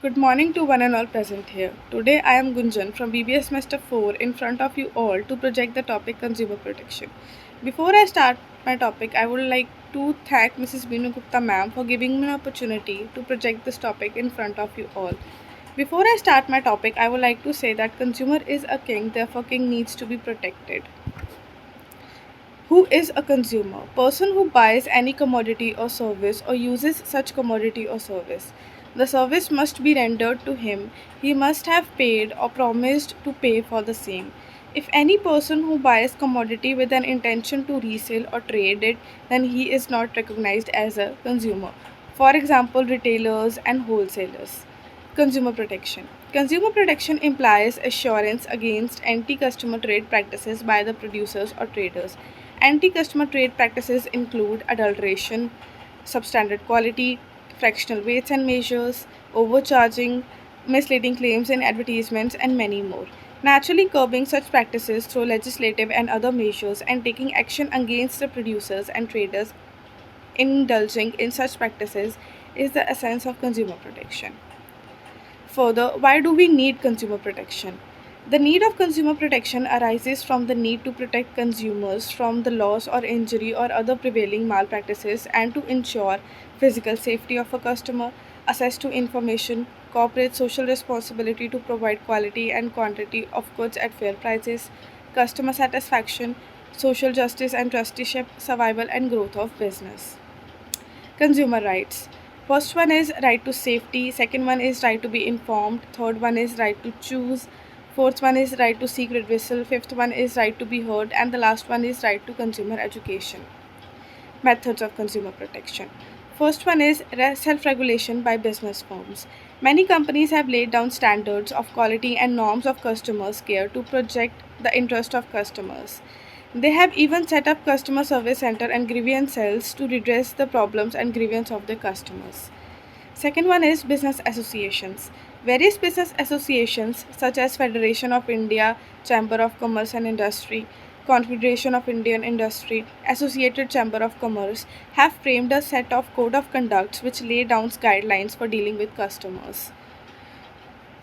Good morning to one and all present here. Today I am Gunjan from BBS Semester 4 in front of you all to project the topic consumer protection. Before I start my topic, I would like to thank Mrs. Binu Gupta ma'am for giving me an opportunity to project this topic in front of you all. Before I start my topic, I would like to say that consumer is a king, therefore king needs to be protected. Who is a consumer? Person who buys any commodity or service or uses such commodity or service. The service must be rendered to him. He must have paid or promised to pay for the same. If any person who buys commodity with an intention to resell or trade it, then he is not recognized as a consumer. For example, retailers and wholesalers. Consumer protection. Consumer protection implies assurance against anti customer trade practices by the producers or traders. Anti customer trade practices include adulteration, substandard quality, fractional weights and measures, overcharging, misleading claims in advertisements, and many more. Naturally, curbing such practices through legislative and other measures and taking action against the producers and traders indulging in such practices is the essence of consumer protection. Further, why do we need consumer protection? The need of consumer protection arises from the need to protect consumers from the loss or injury or other prevailing malpractices and to ensure physical safety of a customer, access to information, corporate social responsibility to provide quality and quantity of goods at fair prices, customer satisfaction, social justice and trusteeship, survival and growth of business. Consumer rights. First one is right to safety, second one is right to be informed, third one is right to choose, fourth one is right to seek redressal, fifth one is right to be heard, and the last one is right to consumer education. Methods of consumer protection. First one is self regulation by business firms. Many companies have laid down standards of quality and norms of customers' care to project the interest of customers. They have even set up customer service center and grievance cells to redress the problems and grievance of their customers. Second one is business associations. Various business associations such as Federation of India, Chamber of Commerce and Industry, Confederation of Indian Industry, Associated Chamber of Commerce have framed a set of code of conducts which lay down guidelines for dealing with customers.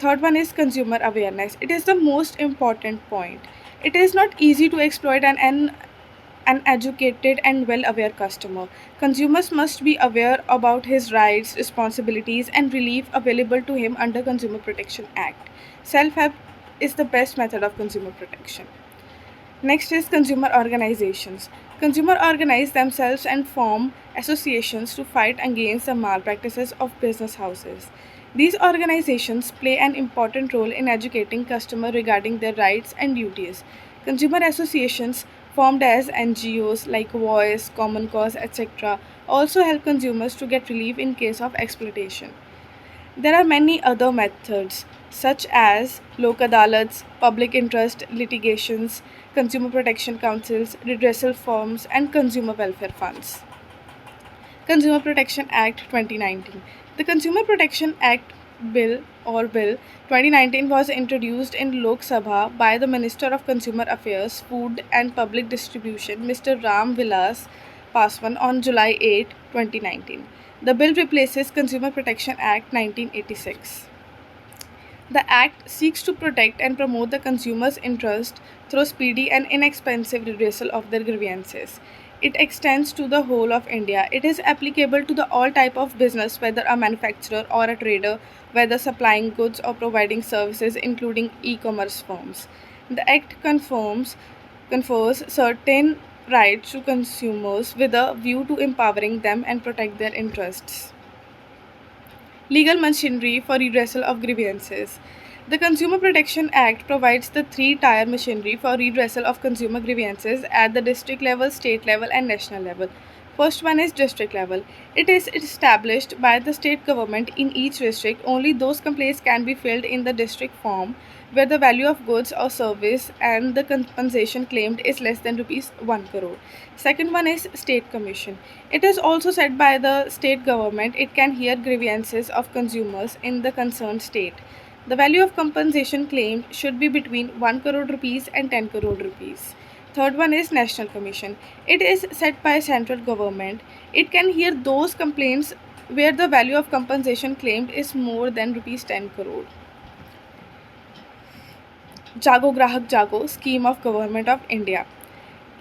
Third one is consumer awareness. It is the most important point. It is not easy to exploit an educated and well aware customer. Consumers must be aware about his rights, responsibilities, and relief available to him under Consumer Protection Act. Self help is the best method of consumer protection. Next is consumer organizations. Consumer organize themselves and form associations to fight against the malpractices of business houses. These organizations play an important role in educating customers regarding their rights and duties. Consumer associations formed as NGOs like Voice, Common Cause, etc. also help consumers to get relief in case of exploitation. There are many other methods such as lok adalats, public interest litigations, consumer protection councils, redressal firms, and consumer welfare funds. Consumer Protection Act 2019. The Consumer Protection Act Bill 2019 was introduced in Lok Sabha by the Minister of Consumer Affairs, Food and Public Distribution, Mr. Ram Vilas Paswan on July 8, 2019. The bill replaces Consumer Protection Act 1986. The Act seeks to protect and promote the consumer's interest through speedy and inexpensive redressal of their grievances. It extends to the whole of India. It is applicable to the all type of business, whether a manufacturer or a trader, whether supplying goods or providing services, including e-commerce firms. The Act confers certain rights to consumers with a view to empowering them and protect their interests. Legal machinery for redressal of grievances. The Consumer Protection Act provides the three-tier machinery for redressal of consumer grievances at the district level, state level, and national level. First one is district level. It is established by the state government in each district. Only those complaints can be filed in the district form where the value of goods or service and the compensation claimed is less than rupees 1 crore. Second one is state commission. It is also set by the state government. It can hear grievances of consumers in the concerned state. The value of compensation claimed should be between 1 crore rupees and 10 crore rupees. Third one is National Commission. It is set by central government. It can hear those complaints where the value of compensation claimed is more than rupees 10 crore. Jago Grahak Jago scheme of Government of India.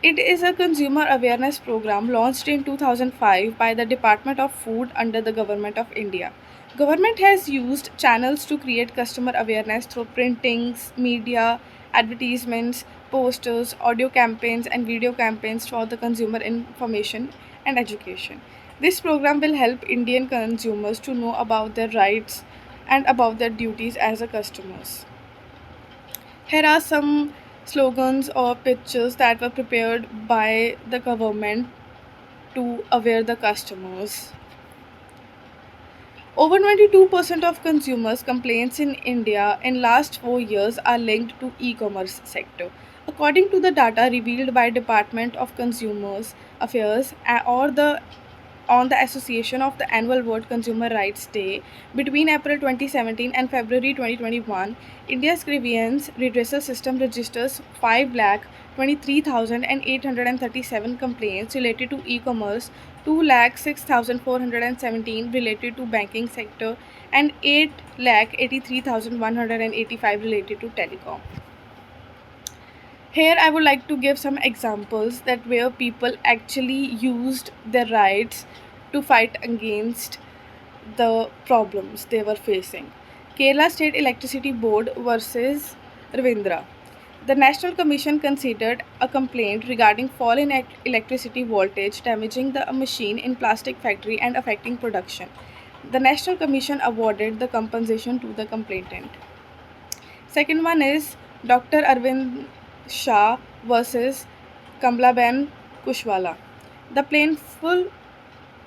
It is a consumer awareness program launched in 2005 by the Department of Food under the Government of India. Government has used channels to create customer awareness through printings, media, advertisements, posters, audio campaigns and video campaigns for the consumer information and education. This program will help Indian consumers to know about their rights and about their duties as a customers. Here are some slogans or pictures that were prepared by the government to aware the customers. Over 22% of consumers complaints in India in last 4 years are linked to e-commerce sector. According to the data revealed by Department of Consumers Affairs or the on the association of the annual World Consumer Rights Day between April 2017 and February 2021, India's grievance redressal system registers 5,23,837 complaints related to e-commerce, 2,06,417 related to banking sector, and 8,83,185 related to telecom. Here, I would like to give some examples that where people actually used their rights to fight against the problems they were facing. Kerala State Electricity Board versus Ravindra. The National Commission considered a complaint regarding fall in electricity voltage damaging the machine in plastic factory and affecting production. The National Commission awarded the compensation to the complainant. Second one is Dr. Arvind Shah versus Kamlaben Kushwala. The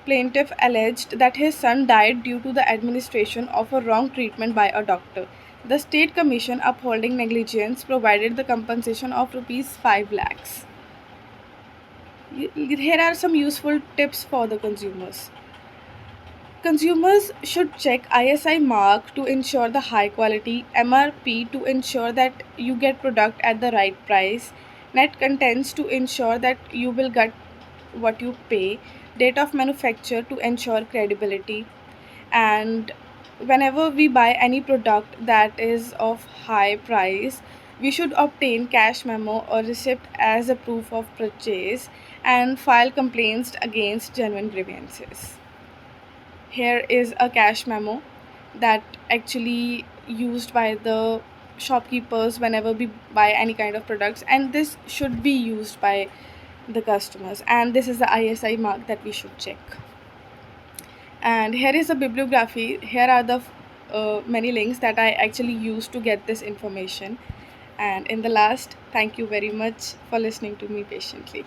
plaintiff alleged that his son died due to the administration of a wrong treatment by a doctor. The state commission upholding negligence provided the compensation of rupees 5 lakhs. Here are some useful tips for the consumers. Consumers should check ISI mark to ensure the high quality, MRP to ensure that you get product at the right price, net contents to ensure that you will get what you pay, date of manufacture to ensure credibility, and whenever we buy any product that is of high price, we should obtain cash memo or receipt as a proof of purchase and file complaints against genuine grievances. Here is a cash memo that actually used by the shopkeepers whenever we buy any kind of products, and this should be used by the customers, and this is the ISI mark that we should check. And here is a bibliography. Here are the many links that I actually used to get this information. And in the last, thank you very much for listening to me patiently.